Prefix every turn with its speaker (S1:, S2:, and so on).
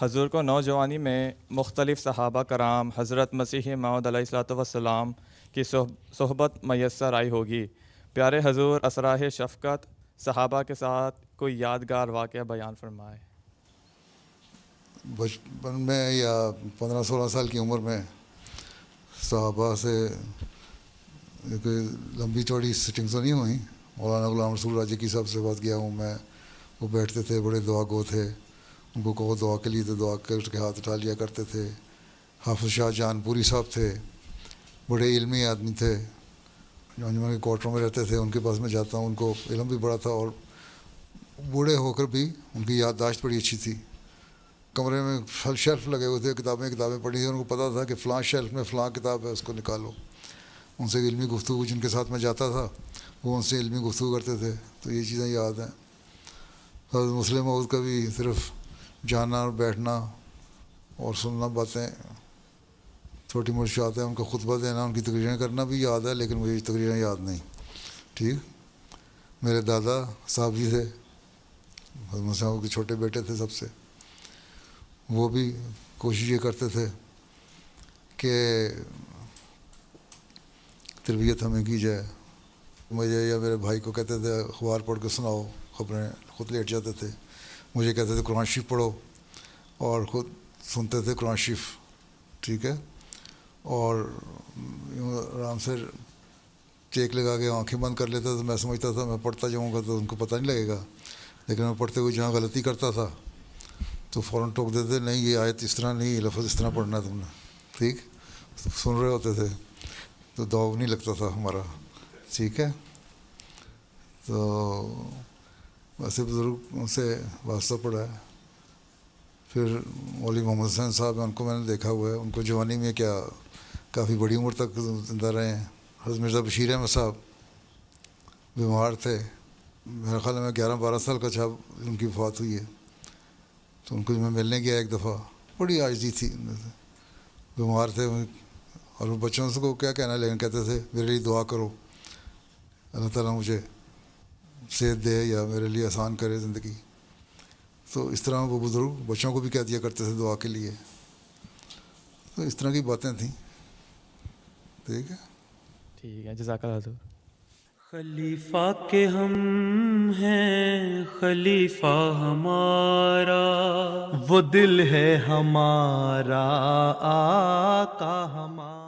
S1: حضور کو نوجوانی میں مختلف صحابہ کرام حضرت مسیح موعود علیہ الصلوۃ والسلام کی صحبت میسر آئی ہوگی۔ پیارے حضور اسرار شفقت صحابہ کے ساتھ کوئی یادگار واقعہ بیان فرمائے۔
S2: بچپن میں یا 15-16 سال کی عمر میں صحابہ سے کوئی لمبی چوڑی سٹنگس تو نہیں ہوئیں۔ مولانا غلام رسول راجی کی صاحب سے بات کیا ہوں میں، وہ بیٹھتے تھے، بڑے دعا گو تھے، ان کو کہو دعا کے لیے تو دعا کر کے ہاتھ اٹھا لیا کرتے تھے۔ حافظ شاہ جان پوری صاحب تھے، بڑے علمی آدمی تھے، جو انجمن کے کوارٹروں میں رہتے تھے، ان کے پاس میں جاتا ہوں، ان کو علم بھی بڑا تھا اور بوڑھے ہو کر بھی ان کی یادداشت بڑی اچھی تھی۔ کمرے میں شیلف لگے ہوئے تھے، کتابیں پڑھی تھیں، ان کو پتہ تھا کہ فلاں شیلف میں فلاں کتاب ہے، اس کو نکالو۔ ان سے علمی گفتگو جن کے ساتھ میں جاتا تھا وہ ان سے علمی گفتگو کرتے تھے، تو یہ چیزیں یاد ہیں۔ حضرت مسلم موعود کا بھی صرف جانا اور بیٹھنا اور سننا باتیں چھوٹی موٹی یاد ہے، ان کا خطبہ دینا، ان کی تقریریں کرنا بھی یاد ہے، لیکن مجھے تقریریں یاد نہیں۔ ٹھیک، میرے دادا صاحب جی تھے، حضرت مسلم موعود کے چھوٹے بیٹے تھے سب سے، وہ بھی کوشش یہ کرتے تھے کہ تربیت ہمیں کی جائے۔ مجھے یا میرے بھائی کو کہتے تھے اخبار پڑھ کے سناؤ، خبریں، خود لیٹ جاتے تھے۔ مجھے کہتے تھے قرآن شریف پڑھو، اور خود سنتے تھے قرآن شریف۔ ٹھیک ہے، اور آرام سے ٹیک لگا کے آنکھیں بند کر لیتا تو میں سمجھتا تھا میں پڑھتا جاؤں گا تو ان کو پتہ نہیں لگے گا، لیکن میں پڑھتے ہوئے جہاں غلطی کرتا تھا تو فوراً ٹوک دیتے، نہیں یہ آیت اس طرح نہیں، یہ لفظ اس طرح پڑھنا ہے تم نے۔ ٹھیک، سن رہے ہوتے تھے تو داؤ نہیں لگتا تھا ہمارا۔ ٹھیک ہے، تو ویسے بزرگ سے واسطہ پڑا ہے۔ پھر مولوی محمد حسین صاحب ہیں، ان کو میں نے دیکھا ہوا ہے، ان کو جوانی میں کیا کافی بڑی عمر تک زندہ رہے ہیں۔ حضرت مرزا بشیر احمد صاحب بیمار تھے، میرے خیال میں 11-12 سال کا جب ان کی وفات ہوئی ہے، تو ان کو میں ملنے گیا ایک دفعہ، بڑی عاجزی تھی، بیمار تھے، اور وہ بچوں سے کو کیا کہنا، لیکن کہتے تھے میرے لیے دعا کرو، اللہ تعالیٰ مجھے صحت دے یا میرے لیے آسان کرے زندگی۔ تو اس طرح وہ بزرگ بچوں کو بھی کہہ دیا کرتے تھے دعا کے لیے۔ تو اس طرح کی باتیں تھیں۔ ٹھیک ہے،
S1: ٹھیک ہے، جزاک اللہ حضور۔
S3: خلیفہ کے ہم ہیں خلیفہ ہمارا، وہ دل ہے ہمارا، آقا ہمارا۔